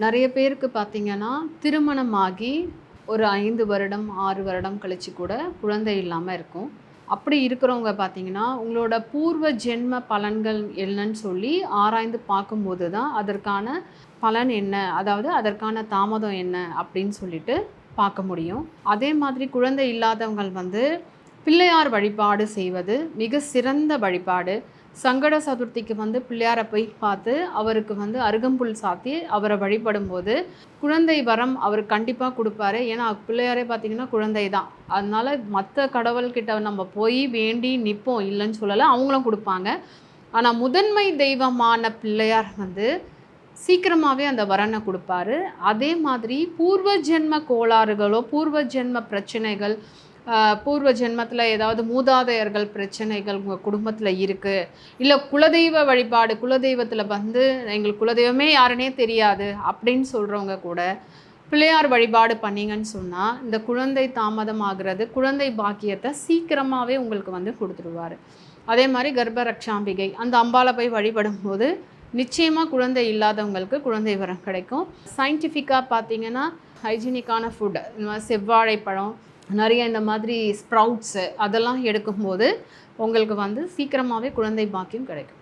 நிறைய பேருக்கு பார்த்தீங்கன்னா, திருமணமாகி ஒரு 5 வருடம், 6 வருடம் கழிச்சு கூட குழந்தை இல்லாம இருக்கும். அப்படி இருக்கிறவங்க பார்த்தீங்கன்னா, உங்களோட பூர்வ ஜென்ம பலன்கள் என்னன்னு சொல்லி ஆராய்ந்து பார்க்கும்போது தான், அதற்கான பலன் என்ன? அதாவது அதற்கான தாமதம் என்ன? அப்படின்னு சொல்லிட்டு பார்க்க முடியும். அதே மாதிரி குழந்தை இல்லாதவங்கள் வந்து பிள்ளையார் வழிபாடு செய்வது மிக சிறந்த வழிபாடு. சங்கட சதுர்த்திக்கு வந்து பிள்ளையாரை போய் பார்த்து அவருக்கு வந்து அருகம்புல் சாத்தி அவரை வழிபடும்போது குழந்தை வரம் அவர் கண்டிப்பாக கொடுப்பாரு. ஏன்னா பிள்ளையாரே பார்த்தீங்கன்னா குழந்தை தான். அதனால மற்ற கடவுள்கிட்ட நம்ம போய் வேண்டி நிற்போம், இல்லைன்னு சொல்லலை, அவங்களும் கொடுப்பாங்க. ஆனால் முதன்மை தெய்வமான பிள்ளையார் வந்து சீக்கிரமாகவே அந்த வரனை கொடுப்பாரு. அதே மாதிரி பூர்வ ஜென்ம கோளாறுகளோ, பூர்வ ஜென்ம பிரச்சனைகள், பூர்வ ஜென்மத்தில் ஏதாவது மூதாதையர்கள் பிரச்சனைகள் உங்கள் குடும்பத்தில் இருக்குது, இல்லை குலதெய்வ வழிபாடு, குலதெய்வத்தில் வந்து எங்களுக்கு குலதெய்வமே யாருன்னே தெரியாது அப்படின்னு சொல்கிறவங்க கூட பிள்ளையார் வழிபாடு பண்ணிங்கன்னு சொன்னால் இந்த குழந்தை தாமதம் ஆகிறது, குழந்தை பாக்கியத்தை சீக்கிரமாகவே உங்களுக்கு வந்து கொடுத்துருவார். அதே மாதிரி கர்ப்ப ரக்ஷாம்பிகை அந்த அம்பாவை போய் வழிபடும் போது நிச்சயமாக குழந்தை இல்லாதவங்களுக்கு குழந்தை வரம் கிடைக்கும். சயின்டிஃபிக்காக பார்த்தீங்கன்னா ஹைஜீனிக்கான ஃபுட், இந்த மாதிரி செவ்வாழைப்பழம், நிறைய இந்த மாதிரி ஸ்ப்ரவுட்ஸு அதெல்லாம் எடுக்கும்போது உங்களுக்கு வந்து சீக்கிரமாகவே குழந்தை பாக்கியம் கிடைக்கும்.